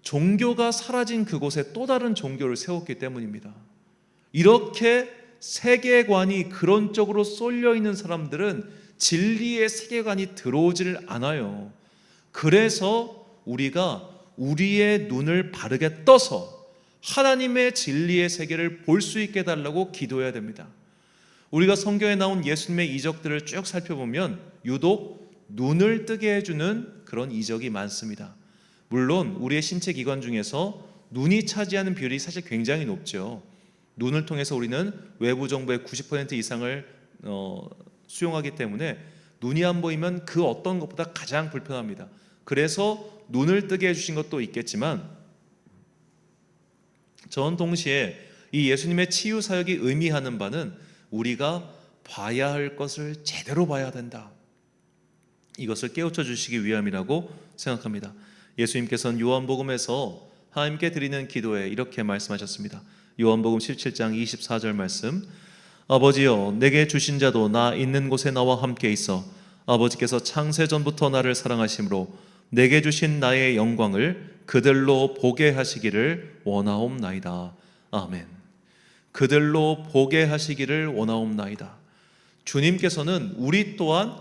종교가 사라진 그곳에 또 다른 종교를 세웠기 때문입니다. 이렇게 세계관이 그런 쪽으로 쏠려 있는 사람들은 진리의 세계관이 들어오질 않아요. 그래서 우리가 우리의 눈을 바르게 떠서 하나님의 진리의 세계를 볼 수 있게 해달라고 기도해야 됩니다. 우리가 성경에 나온 예수님의 이적들을 쭉 살펴보면 유독 눈을 뜨게 해주는 그런 이적이 많습니다. 물론 우리의 신체 기관 중에서 눈이 차지하는 비율이 사실 굉장히 높죠. 눈을 통해서 우리는 외부 정보의 90% 이상을 수용하기 때문에 눈이 안 보이면 그 어떤 것보다 가장 불편합니다. 그래서 눈을 뜨게 해주신 것도 있겠지만 전 동시에 이 예수님의 치유 사역이 의미하는 바는 우리가 봐야 할 것을 제대로 봐야 된다, 이것을 깨우쳐 주시기 위함이라고 생각합니다. 예수님께서는 요한복음에서 하나님께 드리는 기도에 이렇게 말씀하셨습니다. 요한복음 17장 24절 말씀, 아버지여 내게 주신 자도 나 있는 곳에 나와 함께 있어 아버지께서 창세전부터 나를 사랑하심으로 내게 주신 나의 영광을 그들로 보게 하시기를 원하옵나이다. 아멘. 그들로 보게 하시기를 원하옵나이다. 주님께서는 우리 또한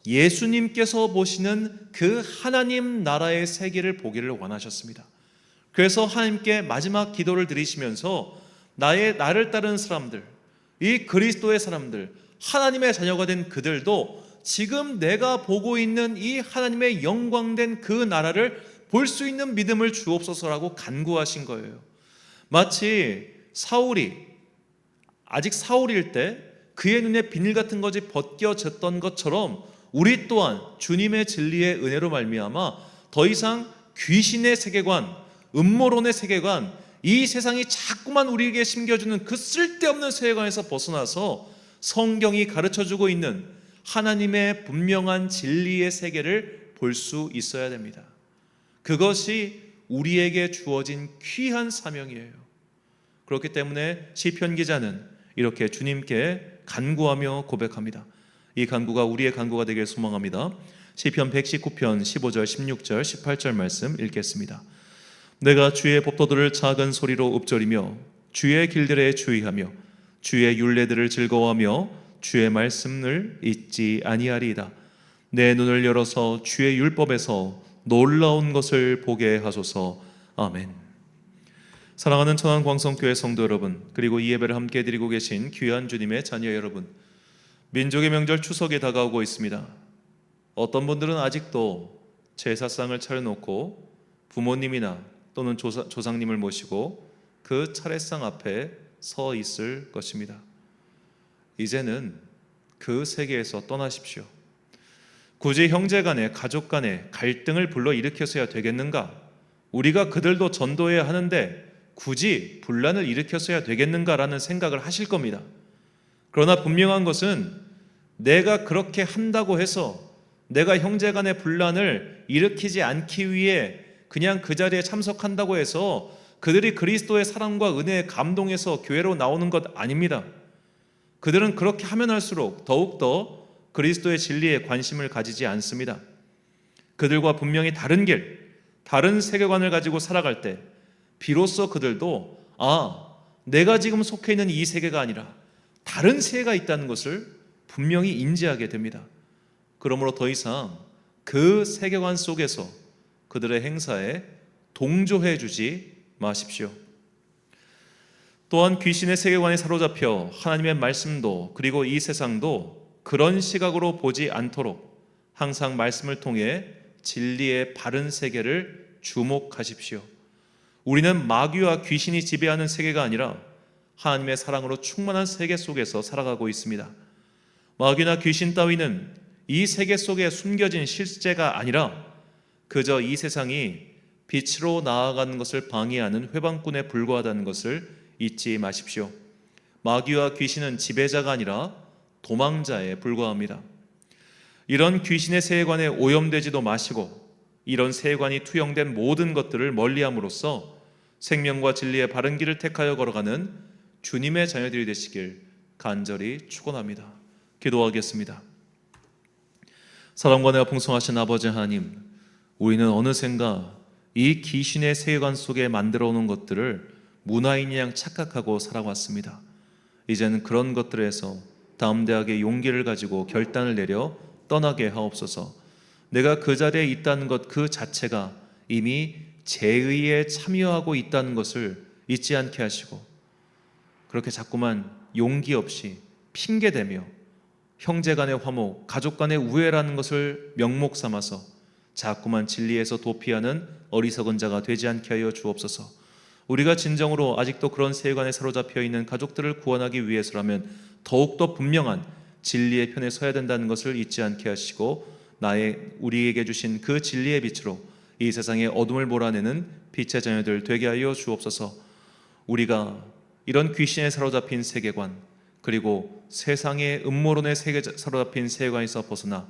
예수님께서 보시는 그 하나님 나라의 세계를 보기를 원하셨습니다. 그래서 하나님께 마지막 기도를 드리시면서 나를 따르는 사람들, 이 그리스도의 사람들, 하나님의 자녀가 된 그들도 지금 내가 보고 있는 이 하나님의 영광된 그 나라를 볼 수 있는 믿음을 주옵소서라고 간구하신 거예요. 마치 아직 사울일 때 그의 눈에 비늘 같은 것이 벗겨졌던 것처럼 우리 또한 주님의 진리의 은혜로 말미암아 더 이상 귀신의 세계관, 음모론의 세계관, 이 세상이 자꾸만 우리에게 심겨주는 그 쓸데없는 세계관에서 벗어나서 성경이 가르쳐주고 있는 하나님의 분명한 진리의 세계를 볼 수 있어야 됩니다. 그것이 우리에게 주어진 귀한 사명이에요. 그렇기 때문에 시편 기자는 이렇게 주님께 간구하며 고백합니다. 이 간구가 우리의 간구가 되길 소망합니다. 시편 119편 15절, 16절, 18절 말씀 읽겠습니다. 내가 주의 법도들을 작은 소리로 읊조리며 주의 길들에 주의하며 주의 율례들을 즐거워하며 주의 말씀을 잊지 아니하리이다. 내 눈을 열어서 주의 율법에서 놀라운 것을 보게 하소서. 아멘. 사랑하는 천안광성교회 성도 여러분, 그리고 이 예배를 함께 드리고 계신 귀한 주님의 자녀 여러분, 민족의 명절 추석이 다가오고 있습니다. 어떤 분들은 아직도 제사상을 차려놓고 부모님이나 또는 조상님을 모시고 그 차례상 앞에 서 있을 것입니다. 이제는 그 세계에서 떠나십시오. 굳이 형제 간에 가족 간에 갈등을 불러일으켜서야 되겠는가? 우리가 그들도 전도해야 하는데 굳이 분란을 일으켜서야 되겠는가라는 생각을 하실 겁니다. 그러나 분명한 것은 내가 그렇게 한다고 해서 내가 형제 간의 분란을 일으키지 않기 위해 그냥 그 자리에 참석한다고 해서 그들이 그리스도의 사랑과 은혜에 감동해서 교회로 나오는 것 아닙니다. 그들은 그렇게 하면 할수록 더욱더 그리스도의 진리에 관심을 가지지 않습니다. 그들과 분명히 다른 길, 다른 세계관을 가지고 살아갈 때 비로소 그들도 내가 지금 속해 있는 이 세계가 아니라 다른 세계가 있다는 것을 분명히 인지하게 됩니다. 그러므로 더 이상 그 세계관 속에서 그들의 행사에 동조해 주지 마십시오. 또한 귀신의 세계관에 사로잡혀 하나님의 말씀도 그리고 이 세상도 그런 시각으로 보지 않도록 항상 말씀을 통해 진리의 바른 세계를 주목하십시오. 우리는 마귀와 귀신이 지배하는 세계가 아니라 하나님의 사랑으로 충만한 세계 속에서 살아가고 있습니다. 마귀나 귀신 따위는 이 세계 속에 숨겨진 실제가 아니라 그저 이 세상이 빛으로 나아가는 것을 방해하는 회방꾼에 불과하다는 것을 잊지 마십시오. 마귀와 귀신은 지배자가 아니라 도망자에 불과합니다. 이런 귀신의 세계관에 오염되지도 마시고 이런 세계관이 투영된 모든 것들을 멀리함으로써 생명과 진리의 바른 길을 택하여 걸어가는 주님의 자녀들이 되시길 간절히 축원합니다. 기도하겠습니다. 사랑과 내가 풍성하신 아버지 하나님, 우리는 어느샌가 이 귀신의 세계관 속에 만들어 놓은 것들을 문화인 양 착각하고 살아왔습니다. 이제는 그런 것들에서 담대하게 용기를 가지고 결단을 내려 떠나게 하옵소서. 내가 그 자리에 있다는 것 그 자체가 이미 제의에 참여하고 있다는 것을 잊지 않게 하시고, 그렇게 자꾸만 용기 없이 핑계대며 형제 간의 화목, 가족 간의 우애라는 것을 명목 삼아서 자꾸만 진리에서 도피하는 어리석은 자가 되지 않게 하여 주옵소서. 우리가 진정으로 아직도 그런 세관에 사로잡혀 있는 가족들을 구원하기 위해서라면 더욱더 분명한 진리의 편에 서야 된다는 것을 잊지 않게 하시고 우리에게 주신 그 진리의 빛으로 이 세상의 어둠을 몰아내는 빛의 자녀들 되게 하여 주옵소서. 우리가 이런 귀신에 사로잡힌 세계관, 그리고 세상의 음모론에 사로잡힌 세계관에서 벗어나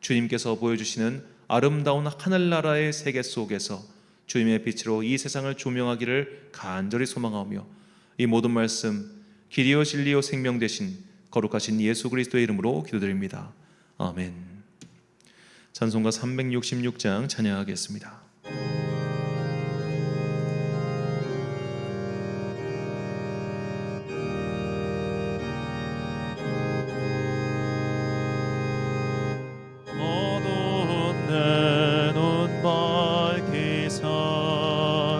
주님께서 보여주시는 아름다운 하늘나라의 세계 속에서 주님의 빛으로 이 세상을 조명하기를 간절히 소망하며, 이 모든 말씀 길이요 진리요 생명 되신 거룩하신 예수 그리스도의 이름으로 기도드립니다. 아멘. 찬송가 366장 찬양하겠습니다. 어두운 내 눈 밝히사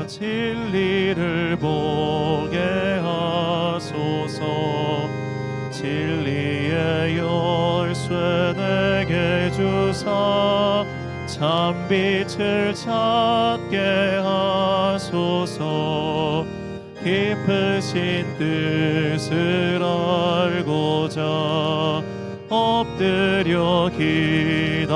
진리를 보게 하소서. 진리의 열쇠 내게 주사 참빛을 찾게 하소서. 깊으신 뜻을 알고자 엎드려 기다리오니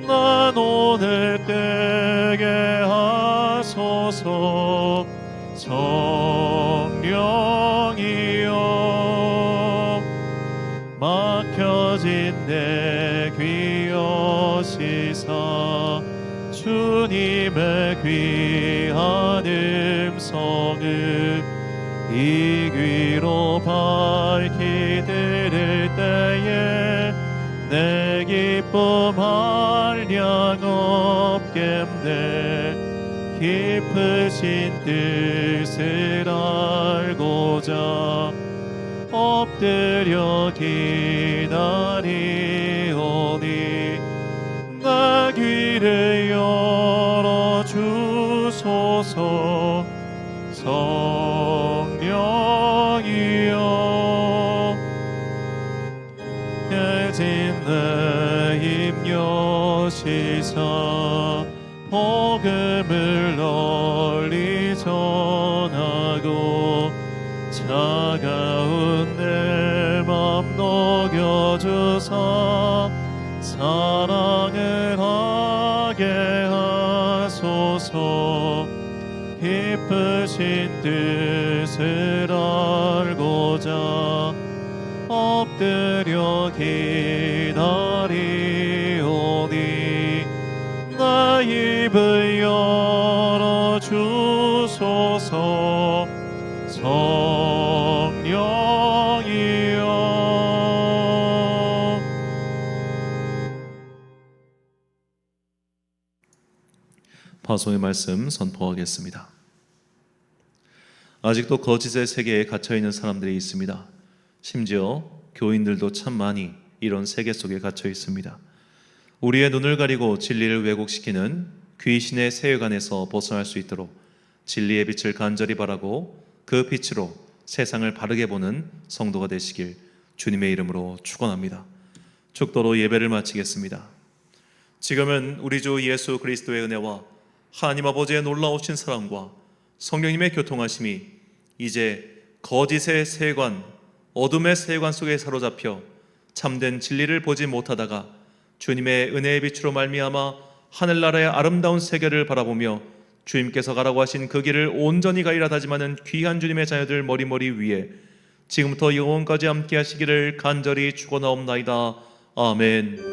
난 오늘 뜨게 하소서. 성령이여 막혀진 내 귀 여시사 주님의 귀한 음성을 이 귀로 밝히 들을 때에 내 기쁨 한량 없겠네. 깊으신 뜻을 알고자 엎드려 기다리오니 나 귀를 열어주소서. 성령이여 깨진 내 힘 여시사 복음을 널리 전하고 차가운 내 맘 녹여주사 사랑을 하게 하소서. 깊으신 뜻을 알고자 엎드려 기다리오니 나 입을 열어주소서. 성령이여 파송의 말씀 선포하겠습니다. 아직도 거짓의 세계에 갇혀있는 사람들이 있습니다. 심지어 교인들도 참 많이 이런 세계 속에 갇혀 있습니다. 우리의 눈을 가리고 진리를 왜곡시키는 귀신의 세계관에서 벗어날 수 있도록 진리의 빛을 간절히 바라고 그 빛으로 세상을 바르게 보는 성도가 되시길 주님의 이름으로 축원합니다. 축도로 예배를 마치겠습니다. 지금은 우리 주 예수 그리스도의 은혜와 하나님 아버지의 놀라우신 사랑과 성령님의 교통하심이 이제 거짓의 세관, 어둠의 세관 속에 사로잡혀 참된 진리를 보지 못하다가 주님의 은혜의 빛으로 말미암아 하늘나라의 아름다운 세계를 바라보며 주님께서 가라고 하신 그 길을 온전히 가리라 다짐하는 귀한 주님의 자녀들 머리머리 위에 지금부터 영원까지 함께 하시기를 간절히 축원하옵나이다. 아멘.